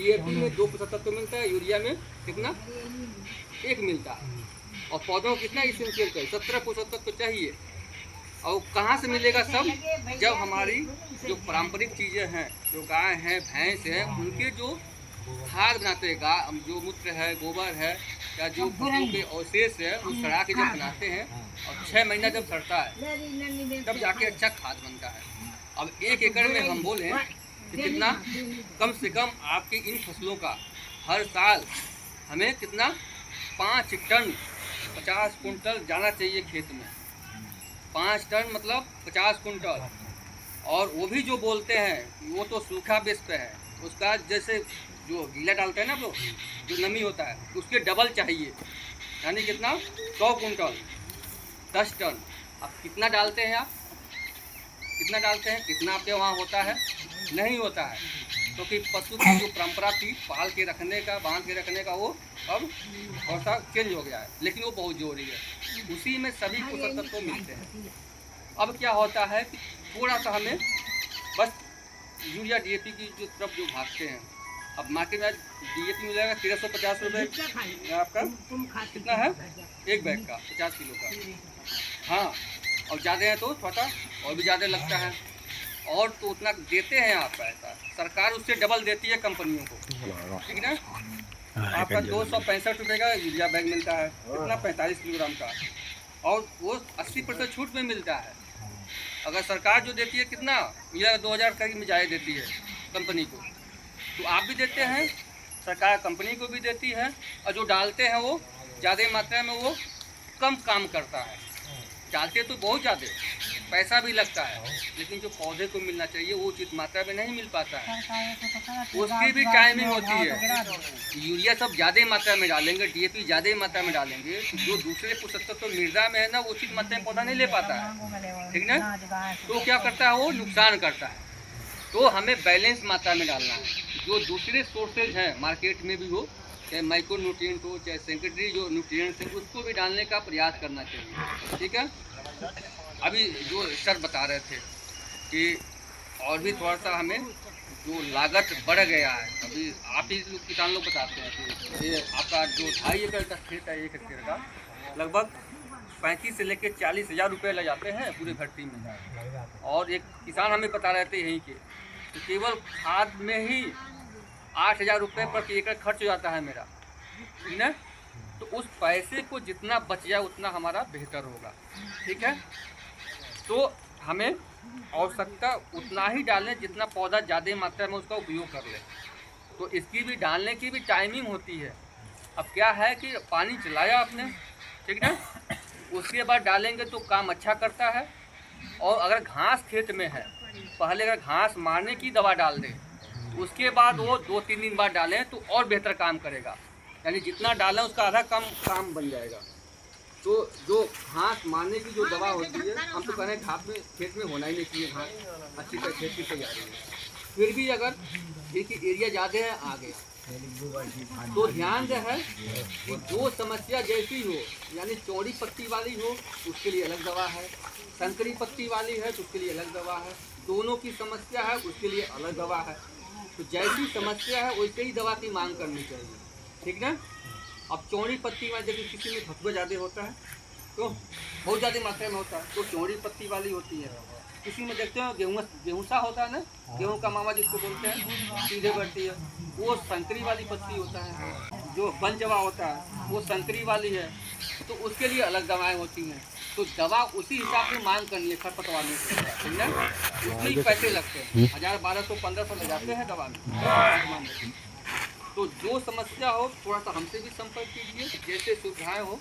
DAP में 2% तो मिलता है, यूरिया में कितना 1 मिलता है। और पौधों को कितना इसेंशियल चाहिए 17% तो चाहिए। और कहाँ से मिलेगा सब, जब हमारी जो पारंपरिक चीज़ें हैं, जो गाय हैं भैंस हैं, उनके जो खाद बनाते हैं, गाय जो मूत्र है गोबर है या जो पशुओं के अवशेष है वो सड़ा के जब बनाते हैं और 6 महीना जब सड़ता है तब जाके अच्छा खाद बनता है। अब 1 एकड़ में हम बोलें कि कितना, कम से कम आपकी इन फसलों का हर साल हमें कितना 5 टन 50 कुंटल जाना चाहिए खेत में। 5 टन मतलब 50 कुंटल। और वो भी जो बोलते हैं वो तो सूखा बेस पे है, उसका जैसे जो गीला डालते हैं ना लोग, जो नमी होता है उसके डबल चाहिए, यानी कितना 100 कुंटल 10 टन। अब कितना डालते हैं आप, कितना डालते हैं, कितना आपके वहाँ होता है, नहीं होता है, क्योंकि पशु की जो परंपरा थी पाल के रखने का, बांध के रखने का, वो अब थोड़ा सा चेंज हो गया है, लेकिन वो बहुत जरूरी है। उसी में सभी पोषक तत्व मिलते हैं। अब क्या होता है कि थोड़ा सा हमें बस यूरिया डीएपी की जो तरफ जो भागते हैं। अब मार्केट में डीएपी मिलेगा 1350 रुपये आपका, कितना है एक बैग का 50 किलो का। हाँ, और ज़्यादा है तो थोड़ा और भी ज़्यादा लगता है। और तो उतना देते हैं आप पैसा, सरकार उससे डबल देती है कंपनियों को, ठीक ना। आपका 265 रुपये का यूरिया बैग मिलता है, कितना 45 किलोग्राम का, और वो 80% छूट में मिलता है। अगर सरकार जो देती है कितना, या 2000 करीब में ज़्यादा देती है कंपनी को, तो आप भी देते हैं, सरकार कंपनी को भी देती है। और जो डालते हैं वो ज़्यादा मात्रा में वो कम काम करता है। डालते तो बहुत ज़्यादा पैसा भी लगता है, लेकिन जो पौधे को मिलना चाहिए वो उचित मात्रा में नहीं मिल पाता है। उसकी भी टाइमिंग होती है। यूरिया सब ज़्यादा मात्रा में डालेंगे, डीएपी ज़्यादा मात्रा में डालेंगे, जो दूसरे पोषक तत्व तो मृदा में है ना, वो उचित मात्रा में पौधा नहीं ले पाता है, ठीक ना। तो क्या करता है, वो नुकसान करता है। तो हमें बैलेंस मात्रा में डालना है। जो दूसरे सोर्सेज हैं मार्केट में भी हो, चाहे माइक्रो न्यूट्रिएंट हो, चाहे सेकेंडरी जो न्यूट्रिएंट्स हैं, उसको भी डालने का प्रयास करना चाहिए, ठीक है। अभी जो सर बता रहे थे कि और भी थोड़ा सा हमें जो लागत बढ़ गया है, अभी आप ही लोग किसान लोग बताते हैं कि ये आपका जो 2.5 एकड़ का खेत है, 1 हेक्टेयर का, लगभग 35 से लेकर 40 हज़ार रुपये लग जाते हैं पूरे भर्ती में। और एक किसान हमें बता रहे थे यहीं के, तो केवल खाद में ही 8 हज़ार रुपये प्रति एकड़ खर्च हो जाता है मेरा, ठीक ना। तो उस पैसे को जितना बच जाए उतना हमारा बेहतर होगा, ठीक है। तो हमें आवश्यकता उतना ही डालें जितना पौधा ज़्यादा मात्रा में उसका उपयोग कर ले। तो इसकी भी डालने की भी टाइमिंग होती है। अब क्या है कि पानी चलाया आपने, ठीक ना, उसके बाद डालेंगे तो काम अच्छा करता है। और अगर घास खेत में है, पहले अगर घास मारने की दवा डाल दें, उसके बाद वो 2-3 दिन बाद डालें तो और बेहतर काम करेगा। यानी जितना डालें उसका आधा कम काम बन जाएगा। तो जो घास मारने की जो दवा होती है, हम तो कह रहे हैं घास में खेत में होना ही नहीं चाहिए, घास अच्छी तरह खेत की तैयारी है। फिर भी अगर देखिए एरिया ज़्यादा है आगे, तो ध्यान है कि जो समस्या जैसी हो, यानी चौड़ी पत्ती वाली हो उसके लिए अलग दवा है, संकरी पत्ती वाली है तो उसके लिए अलग दवा है, दोनों की समस्या है उसके लिए अलग दवा है। तो जैसी समस्या है वैसे ही दवा की मांग करनी चाहिए, ठीक ना। अब चौड़ी पत्ती में जब किसी में धतुआ ज़्यादा होता है तो बहुत ज़्यादा मात्रा में होता है, तो चौड़ी पत्ती वाली होती है। किसी में देखते हो गेहूँसा होता है ना, गेहूँ का मामा जिसको बोलते हैं, सीधे बढ़ती है, वो संकरी वाली पत्ती होता है। जो पंचवा होता है वो संकरी वाली है, तो उसके लिए अलग दवाएं होती हैं। तो दवा उसी हिसाब से मांग करनी है खरपतवार में, ठीक है। उसमें पैसे लगते हैं, 1000, 1200, 1500 लग जाते हैं दवा में। तो जो समस्या हो थोड़ा सा हमसे भी संपर्क कीजिए, जैसे सुविधाएं हो,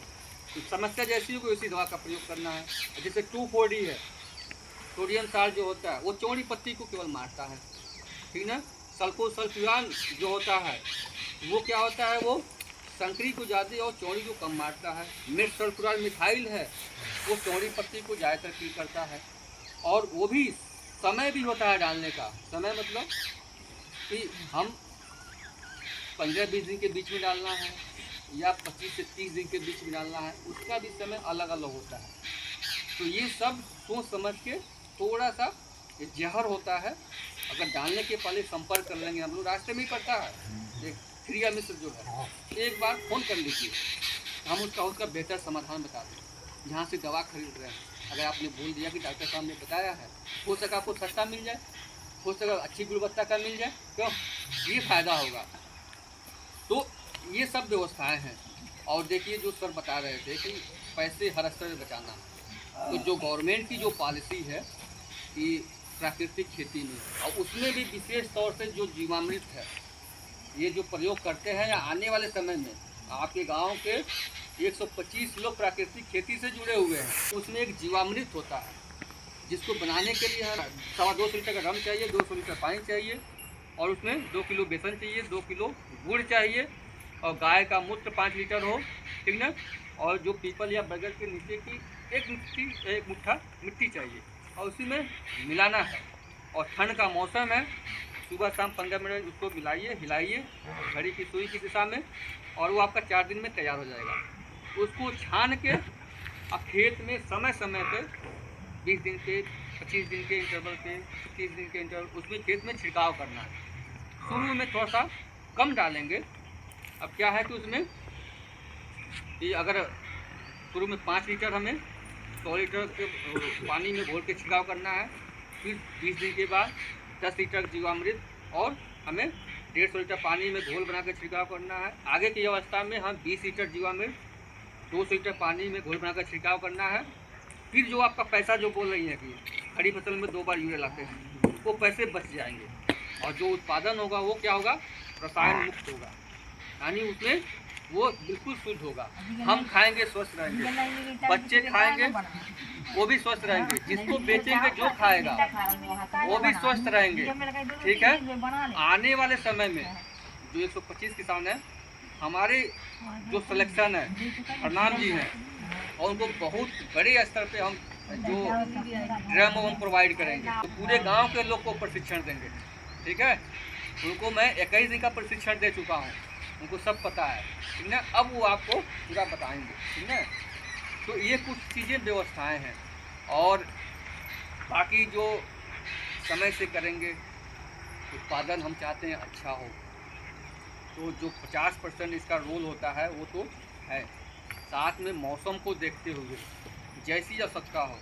तो समस्या जैसी हो उसी दवा का प्रयोग करना है। जैसे 2,4-D है, सोडियम साल्ट जो होता है वो चौड़ी पत्ती को केवल मारता है, ठीक ना। सल्फोसल्फियान जो होता है वो क्या होता है, वो संकरी को ज़्यादा और चौड़ी को कम मारता है। मेट सल्फ्यूराल मिथाइल है, वो चौड़ी पत्ती को ज़्यादातर किल करता है। और वो भी समय भी होता है डालने का, समय मतलब कि हम 15-20 दिन के बीच में डालना है या 25 से 30 दिन के बीच में डालना है, उसका भी समय अलग अलग होता है। तो ये सब सोच समझ के थोड़ा सा जहर होता है, अगर डालने के पहले संपर्क कर लेंगे, हम लोग रास्ते में ही पड़ता है, एक क्रिया मित्र जो है, एक बार फ़ोन कर लीजिए, हम उसका बेहतर समाधान बता दें। जहाँ से दवा खरीद रहे हैं, अगर आपने बोल दिया कि डॉक्टर साहब ने बताया है, हो सका आपको सस्ता मिल जाए, हो सका अच्छी गुणवत्ता का मिल जाए, क्यों, ये फ़ायदा होगा। तो ये सब व्यवस्थाएं हैं। और देखिए जो सर बता रहे थे कि पैसे हर स्तर से बचाना, तो जो गवर्नमेंट की जो पॉलिसी है कि प्राकृतिक खेती में, और उसमें भी विशेष तौर से जो जीवामृत है, ये जो प्रयोग करते हैं, या आने वाले समय में आपके गांव के 125 लोग प्राकृतिक खेती से जुड़े हुए हैं। उसमें एक जीवामृत होता है जिसको बनाने के लिए 2.25 लीटर का रम चाहिए, 200 लीटर पानी चाहिए, और उसमें 2 किलो बेसन चाहिए, 2 किलो गुड़ चाहिए, और गाय का मूत्र 5 लीटर हो, ठीक ना, और जो पीपल या बरगद के नीचे की एक मुट्ठा मिट्टी चाहिए, और उसी में मिलाना है। और ठंड का मौसम है, सुबह शाम 15 मिनट उसको मिलाइए, हिलाइए घड़ी की सुई की दिशा में, और वो आपका 4 दिन में तैयार हो जाएगा। उसको छान के अब खेत में समय समय पे 20 दिन के, 25 दिन के इंटरवल पे, 30 दिन के इंटरवल, उसमें खेत में छिड़काव करना है। शुरू में थोड़ा सा कम डालेंगे। अब क्या है कि उसमें कि अगर शुरू में 5 लीटर हमें 100 लीटर के पानी में घोल के छिड़काव करना है, फिर 20 दिन के बाद 10 लीटर जीवामृत, और हमें 150 लीटर पानी में घोल बना कर छिड़काव करना है। आगे की अवस्था में हम 20 लीटर जीवामृत 200 लीटर पानी में घोल बनाकर छिड़काव करना है। फिर जो आपका पैसा जो बोल रही है कि खड़ी फसल में 2 बार यूरिया लाते हैं, वो पैसे बच जाएंगे, और जो उत्पादन होगा वो क्या होगा, रसायन मुक्त होगा, यानी उसमें वो बिल्कुल शुद्ध होगा। हम खाएंगे स्वस्थ रहेंगे, बच्चे खाएंगे वो भी स्वस्थ रहेंगे, जिसको बेचेंगे जो खाएगा वो भी स्वस्थ रहेंगे, ठीक है। आने वाले समय में जो 125 किसान हैं, हमारे जो सिलेक्शन है प्रणाम जी हैं, और उनको बहुत बड़े स्तर पे हम जो ड्रम हम प्रोवाइड करेंगे, तो पूरे गांव के लोग को प्रशिक्षण देंगे, ठीक है। उनको मैं 21 दिन का प्रशिक्षण दे चुका हूँ, उनको सब पता है, ठीक ना। अब वो आपको पूरा बताएंगे, ठीक है। तो ये कुछ चीज़ें व्यवस्थाएं हैं, और बाकी जो समय से करेंगे, उत्पादन हम चाहते हैं अच्छा हो, तो जो 50% इसका रोल होता है वो तो है। साथ में मौसम को देखते हुए जैसी आवश्यकता हो,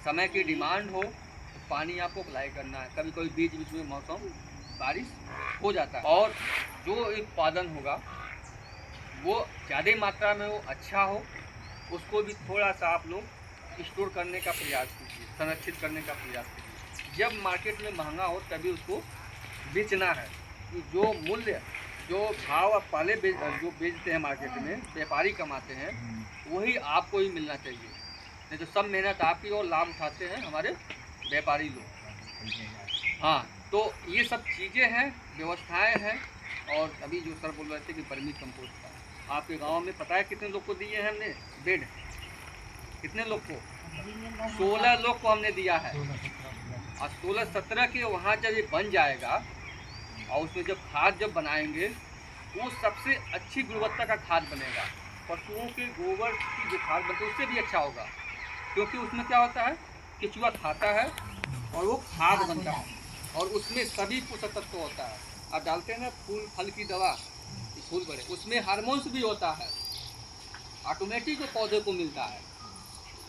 समय की डिमांड हो, तो पानी आपको अप्लाई करना है। कभी कभी बीच बीच में मौसम बारिश हो जाता है, और जो उत्पादन होगा वो ज़्यादा मात्रा में हो, अच्छा हो, उसको भी थोड़ा सा आप लोग स्टोर करने का प्रयास कीजिए, संरक्षित करने का प्रयास कीजिए। जब मार्केट में महंगा हो तभी उसको बेचना है, कि जो मूल्य, जो भाव आप पहले जो बेचते हैं मार्केट में, व्यापारी कमाते हैं, वही आपको ही मिलना चाहिए। नहीं तो सब मेहनत आपकी और लाभ उठाते हैं हमारे व्यापारी लोग। हाँ, तो ये सब चीज़ें हैं, व्यवस्थाएं हैं। और अभी जो सर बोल रहे थे कि वर्मी कंपोस्ट का, आपके गांव में पता है कितने लोग को दिए हैं हमने बेड? कितने लोग को? 16 लोग को हमने दिया है। और 16-17 के वहाँ जब ये बन जाएगा, और उसमें जब खाद जब बनाएंगे, वो सबसे अच्छी गुणवत्ता का खाद बनेगा। पशुओं के गोबर की जो खाद बनती है उससे भी अच्छा होगा, क्योंकि उसमें क्या होता है, केचुआ खाता है और वो खाद बनता है, और उसमें सभी पोषक तत्व होता है। आप डालते हैं ना फूल फल की दवा, फूल बड़े, उसमें हार्मोन्स भी होता है, ऑटोमेटिक जो पौधे को मिलता है,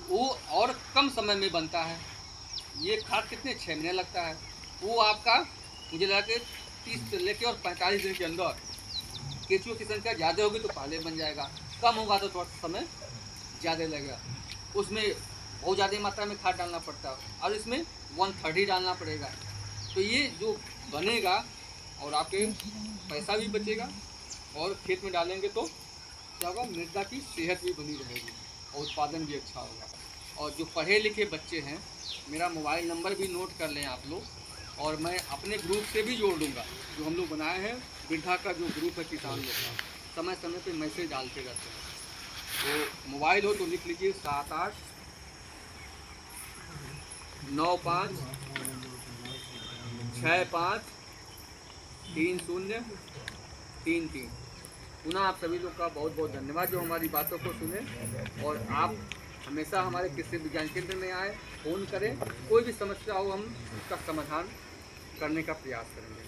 वो और कम समय में बनता है। ये खाद कितने 6 महीने लगता है, वो आपका मुझे लगा कि 30 से लेकर और 45 दिन के अंदर, केचुओं की संख्या ज़्यादा होगी तो पहले बन जाएगा, कम होगा तो थोड़ा समय ज़्यादा लगेगा। उसमें बहुत ज़्यादा मात्रा में खाद डालना पड़ता है, और इसमें 1/3 ही डालना पड़ेगा। तो ये जो बनेगा, और आपके पैसा भी बचेगा, और खेत में डालेंगे तो क्या होगा, मृदा की सेहत भी बनी रहेगी, और उत्पादन भी अच्छा होगा। और जो पढ़े लिखे बच्चे हैं, मेरा मोबाइल नंबर भी नोट कर लें आप लोग, और मैं अपने ग्रुप से भी जोड़ दूँगा, जो हम लोग बनाए हैं वृद्धा का जो ग्रुप है किसान लोग का, समय समय पे मैसेज डालते रहते हैं। तो मोबाइल हो तो लिख लीजिए 7895653033। पुनः आप सभी लोग का बहुत बहुत धन्यवाद जो हमारी बातों को सुने, और आप हमेशा हमारे कृषि विज्ञान केंद्र में आए, फ़ोन करें, कोई भी समस्या हो हम उसका समाधान करने का प्रयास करेंगे।